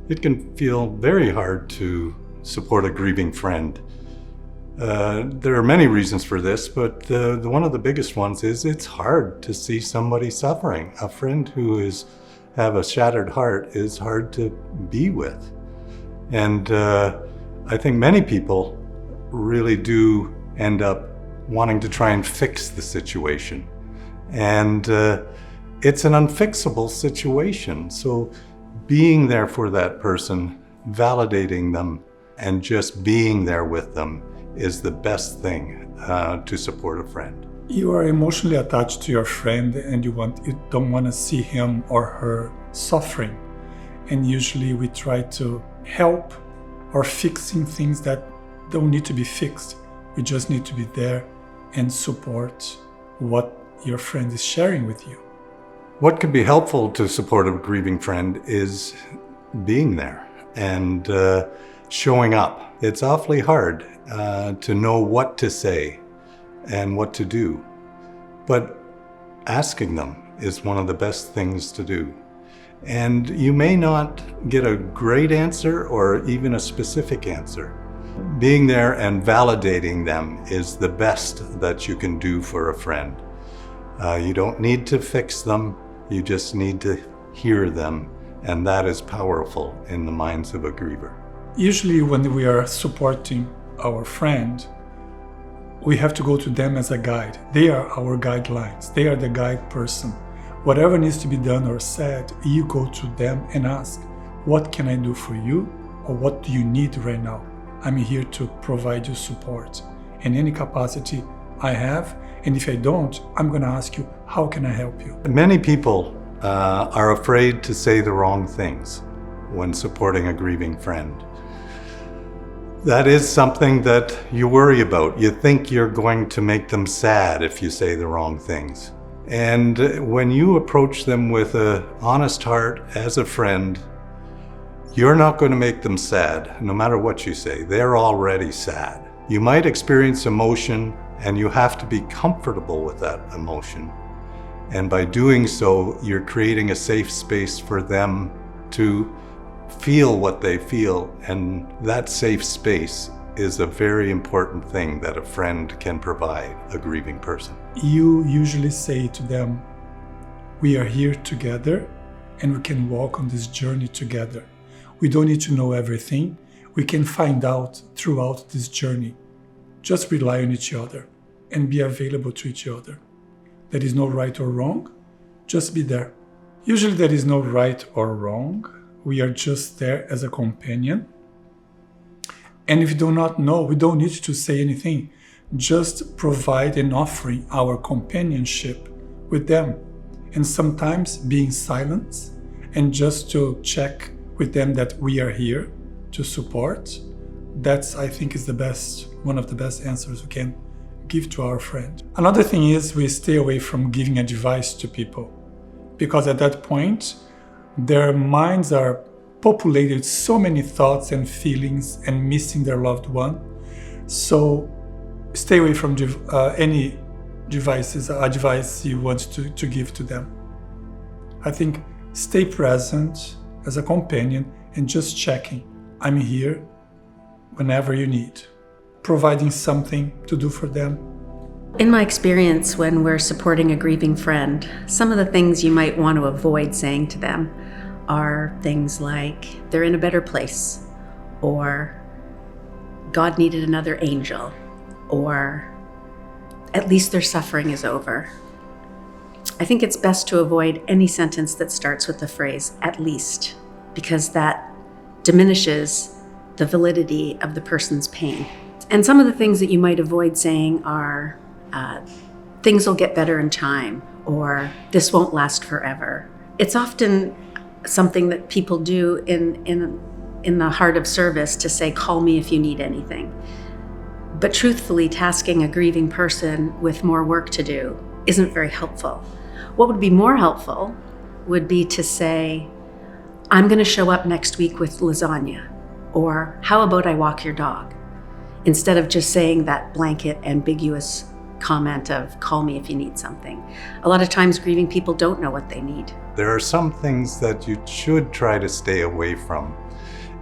It can feel very hard to support a grieving friend. There are many reasons for this, but one of the biggest ones is it's hard to see somebody suffering. A friend who have a shattered heart is hard to be with. And I think many people really do end up wanting to try and fix the situation. And it's an unfixable situation. So being there for that person, validating them, and just being there with them is the best thing to support a friend. You are emotionally attached to your friend and you don't want to see him or her suffering. And usually we try to help or fixing things that don't need to be fixed. We just need to be there and support what your friend is sharing with you. What can be helpful to support a grieving friend is being there and showing up. It's awfully hard to know what to say and what to do, but asking them is one of the best things to do. And you may not get a great answer or even a specific answer. Being there and validating them is the best that you can do for a friend. You don't need to fix them, you just need to hear them, and that is powerful in the minds of a griever. Usually when we are supporting our friend, we have to go to them as a guide. They are our guidelines. They are the guide person. Whatever needs to be done or said, you go to them and ask, what can I do for you? Or what do you need right now? I'm here to provide you support in any capacity I have. And if I don't, I'm going to ask you, how can I help you? Many people are afraid to say the wrong things when supporting a grieving friend. That is something that you worry about. You think you're going to make them sad if you say the wrong things. And when you approach them with an honest heart as a friend, you're not going to make them sad, no matter what you say. They're already sad. You might experience emotion, and you have to be comfortable with that emotion. And by doing so, you're creating a safe space for them to feel what they feel, and that safe space is a very important thing that a friend can provide a grieving person. You usually say to them, we are here together and we can walk on this journey together. We don't need to know everything. We can find out throughout this journey. Just rely on each other and be available to each other. There is no right or wrong, just be there. Usually there is no right or wrong. We are just there as a companion. And if you do not know, we don't need to say anything. Just provide an offering our companionship with them. And sometimes be in silence and just to check with them that we are here to support. That's, I think, is one of the best answers we can give to our friend. Another thing is we stay away from giving advice to people, because at that point, their minds are populated with so many thoughts and feelings and missing their loved one. So stay away from any advice you want to give to them. I think stay present as a companion and just checking. I'm here whenever you need, providing something to do for them. In my experience, when we're supporting a grieving friend, some of the things you might want to avoid saying to them are things like, they're in a better place, or God needed another angel, or at least their suffering is over. I think it's best to avoid any sentence that starts with the phrase, at least, because that diminishes the validity of the person's pain. And some of the things that you might avoid saying are, things will get better in time, or this won't last forever. It's often something that people do in the heart of service to say, call me if you need anything. But truthfully, tasking a grieving person with more work to do isn't very helpful. What would be more helpful would be to say, I'm going to show up next week with lasagna, or how about I walk your dog? Instead of just saying that blanket, ambiguous comment of call me if you need something. A lot of times grieving people don't know what they need. There are some things that you should try to stay away from.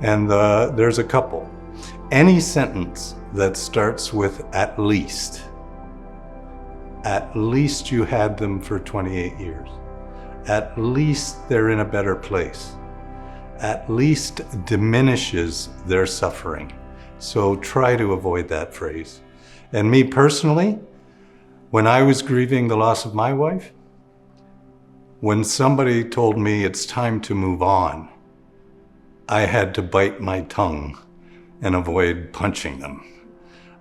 And there's a couple. Any sentence that starts with at least you had them for 28 years. At least they're in a better place. At least diminishes their suffering. So try to avoid that phrase. And me personally, when I was grieving the loss of my wife, when somebody told me it's time to move on, I had to bite my tongue and avoid punching them.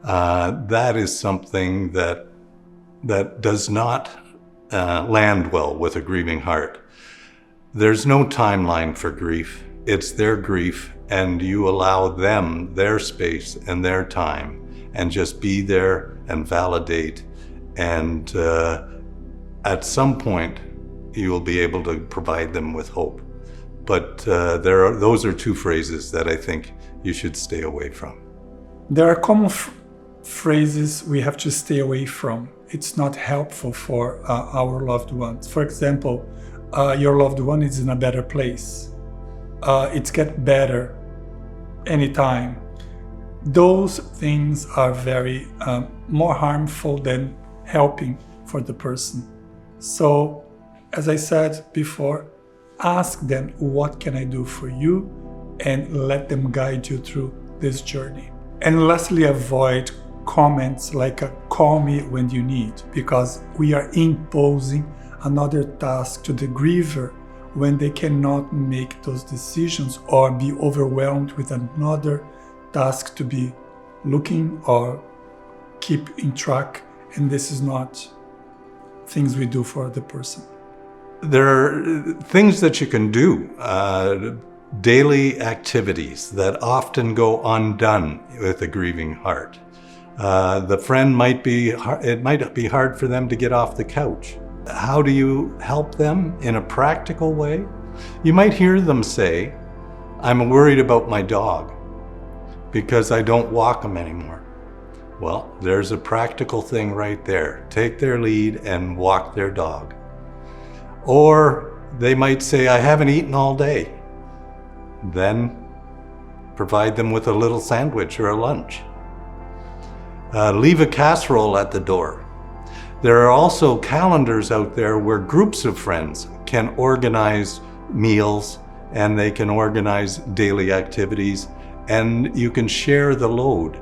That is something that does not land well with a grieving heart. There's no timeline for grief. It's their grief, and you allow them their space and their time, and just be there and validate. And at some point, you will be able to provide them with hope. But those are two phrases that I think you should stay away from. There are common phrases we have to stay away from. It's not helpful for our loved ones. For example, your loved one is in a better place. It gets better anytime. Those things are very more harmful than helping for the person. So, as I said before, ask them, what can I do for you? And let them guide you through this journey. And lastly, avoid comments like call me when you need, because we are imposing another task to the griever when they cannot make those decisions or be overwhelmed with another task to be looking or keep in track. And this is not things we do for the person. There are things that you can do, daily activities that often go undone with a grieving heart. The friend it might be hard for them to get off the couch. How do you help them in a practical way? You might hear them say, I'm worried about my dog because I don't walk him anymore. Well, there's a practical thing right there. Take their lead and walk their dog. Or they might say, I haven't eaten all day. Then provide them with a little sandwich or a lunch. Leave a casserole at the door. There are also calendars out there where groups of friends can organize meals and they can organize daily activities, and you can share the load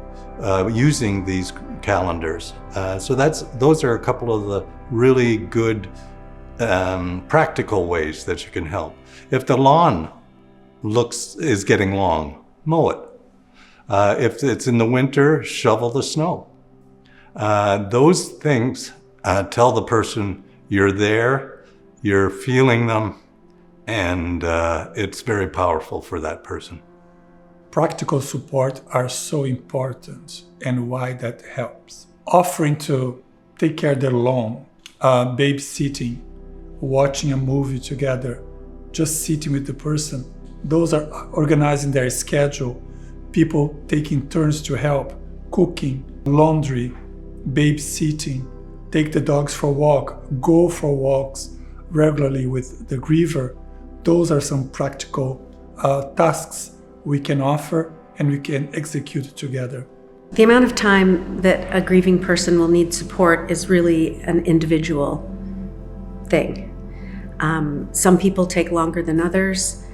using these calendars. So those are a couple of the really good practical ways that you can help. If the lawn is getting long, mow it. If it's in the winter, shovel the snow. Those things tell the person you're there, you're feeling them, and it's very powerful for that person. Practical support are so important, and why that helps. Offering to take care of their lawn, babysitting, watching a movie together, just sitting with the person. Those are organizing their schedule, people taking turns to help, cooking, laundry, babysitting, take the dogs for a walk, go for walks regularly with the griever. Those are some practical tasks we can offer and we can execute together. The amount of time that a grieving person will need support is really an individual thing. Some people take longer than others.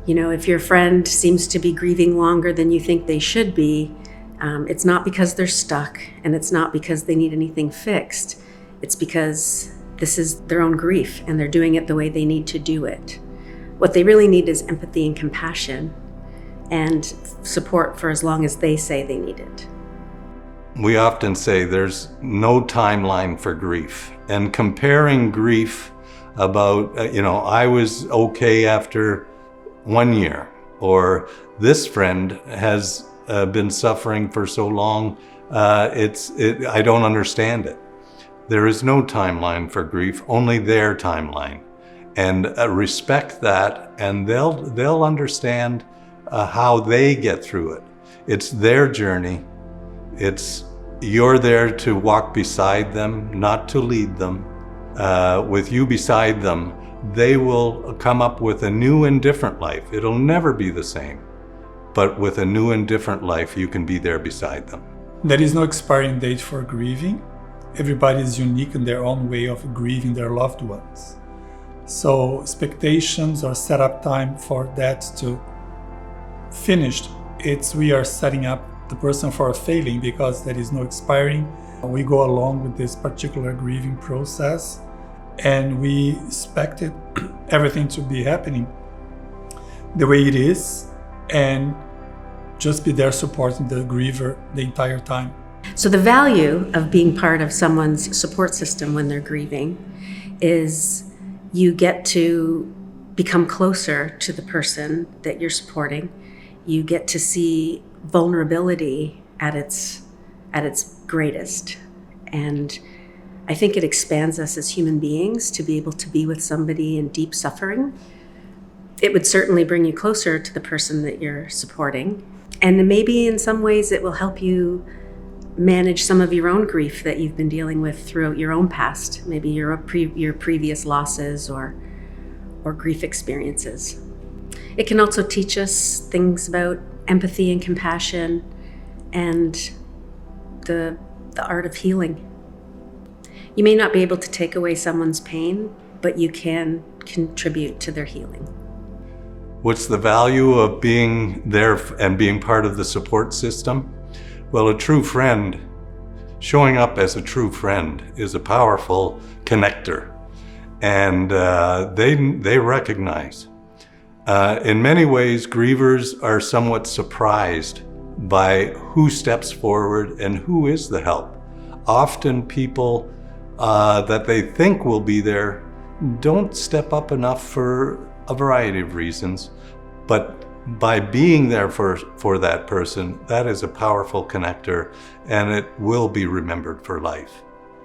You know, if your friend seems to be grieving longer than you think they should be, it's not because they're stuck, and it's not because they need anything fixed. It's because this is their own grief and they're doing it the way they need to do it. What they really need is empathy and compassion and support for as long as they say they need it. We often say there's no timeline for grief, and comparing grief about, I was okay after 1 year, or this friend has been suffering for so long, I don't understand it. There is no timeline for grief, only their timeline. And respect that, and they'll understand how they get through it. It's their journey. You're there to walk beside them, not to lead them. With you beside them, they will come up with a new and different life. It'll never be the same. but with a new and different life, you can be there beside them. There is no expiring date for grieving. Everybody is unique in their own way of grieving their loved ones. So expectations or set up time for that to finish, we are setting up the person for a failing because there is no expiring. We go along with this particular grieving process and we expected everything to be happening the way it is and just be there supporting the griever the entire time. So the value of being part of someone's support system when they're grieving is you get to become closer to the person that you're supporting. You get to see vulnerability at its greatest. And I think it expands us as human beings to be able to be with somebody in deep suffering. It would certainly bring you closer to the person that you're supporting. And maybe in some ways it will help you manage some of your own grief that you've been dealing with throughout your own past, maybe your previous losses or grief experiences. It can also teach us things about empathy and compassion and the art of healing. You may not be able to take away someone's pain, but you can contribute to their healing. What's the value of being there and being part of the support system? Well, a true friend, showing up as a true friend is a powerful connector. And they recognize. In many ways, grievers are somewhat surprised by who steps forward and who is the help. Often people that they think will be there don't step up enough for a variety of reasons, but by being there for that person, that is a powerful connector and it will be remembered for life.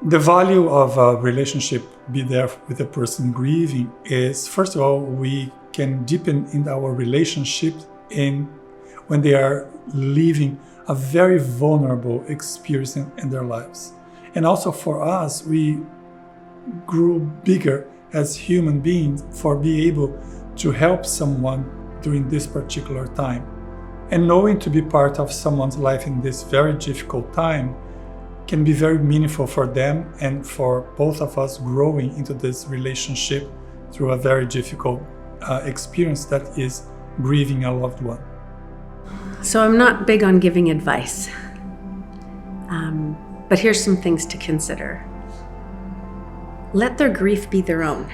The value of a relationship, be there with a person grieving, is first of all, we can deepen in our relationship when they are living a very vulnerable experience in their lives. And also for us, we grew bigger as human beings for being able to help someone during this particular time. And knowing to be part of someone's life in this very difficult time can be very meaningful for them and for both of us growing into this relationship through a very difficult experience that is grieving a loved one. So I'm not big on giving advice, but here's some things to consider. Let their grief be their own.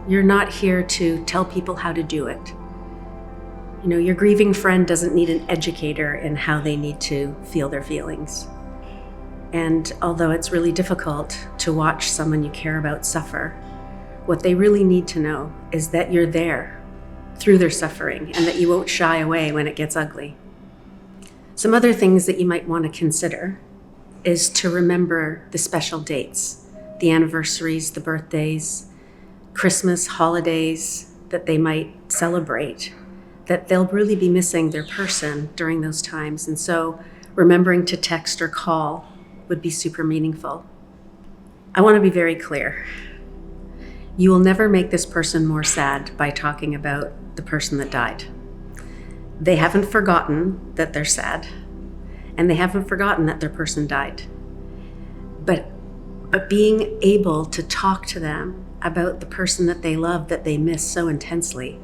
You're not here to tell people how to do it. You know, your grieving friend doesn't need an educator in how they need to feel their feelings. And although it's really difficult to watch someone you care about suffer, what they really need to know is that you're there through their suffering and that you won't shy away when it gets ugly. Some other things that you might want to consider is to remember the special dates, the anniversaries, the birthdays, Christmas, holidays that they might celebrate, that they'll really be missing their person during those times. And so remembering to text or call would be super meaningful. I want to be very clear. You will never make this person more sad by talking about the person that died. They haven't forgotten that they're sad, and they haven't forgotten that their person died. But being able to talk to them about the person that they love, that they miss so intensely,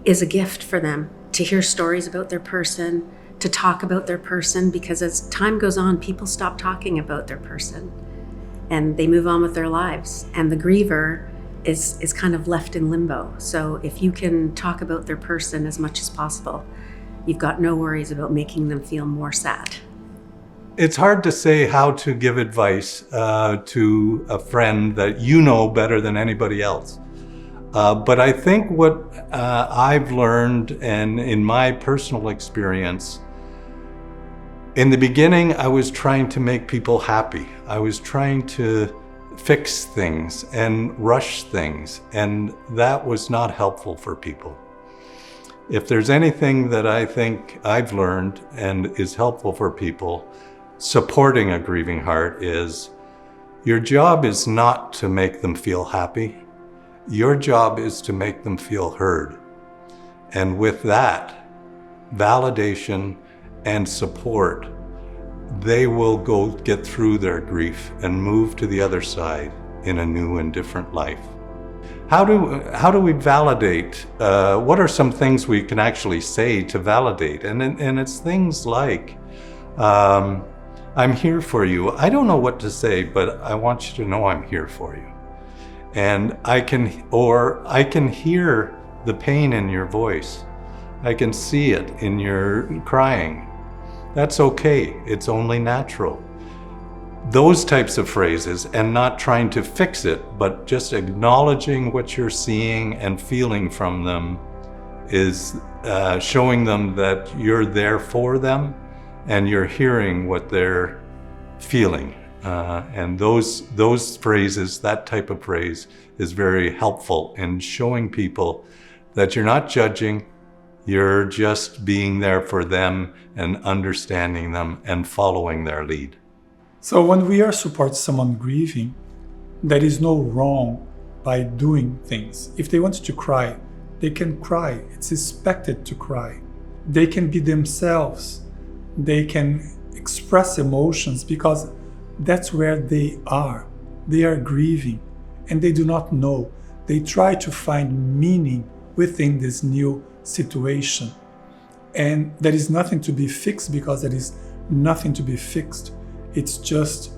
is a gift for them to hear stories about their person, to talk about their person, because as time goes on, people stop talking about their person and they move on with their lives. And the griever is kind of left in limbo. So if you can talk about their person as much as possible, you've got no worries about making them feel more sad. It's hard to say how to give advice to a friend that you know better than anybody else. But I think what I've learned, and in my personal experience, in the beginning, I was trying to make people happy. I was trying to fix things and rush things, and that was not helpful for people. If there's anything that I think I've learned and is helpful for people supporting a grieving heart is, your job is not to make them feel happy. Your job is to make them feel heard. And with that, validation and support, they will go get through their grief and move to the other side in a new and different life. How do we validate? What are some things we can actually say to validate? And it's things like, I'm here for you. I don't know what to say, but I want you to know I'm here for you. And I can hear the pain in your voice. I can see it in your crying. That's okay. It's only natural. Those types of phrases, and not trying to fix it, but just acknowledging what you're seeing and feeling from them, is showing them that you're there for them and you're hearing what they're feeling. And those phrases, that type of phrase, is very helpful in showing people that you're not judging, you're just being there for them and understanding them and following their lead. So when we are supporting someone grieving, there is no wrong by doing things. If they want to cry, they can cry. It's expected to cry. They can be themselves. They can express emotions because that's where they are. They are grieving and they do not know. They try to find meaning within this new situation. And there is nothing to be fixed because there is nothing to be fixed. It's just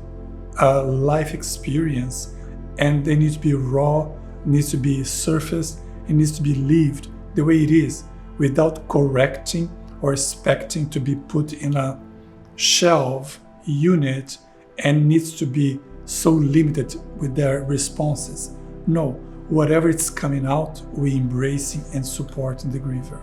a life experience, and they need to be raw, needs to be surfaced, it needs to be lived the way it is, without correcting or expecting to be put in a shelf unit and needs to be so limited with their responses. No, whatever is coming out, we embracing and supporting the griever.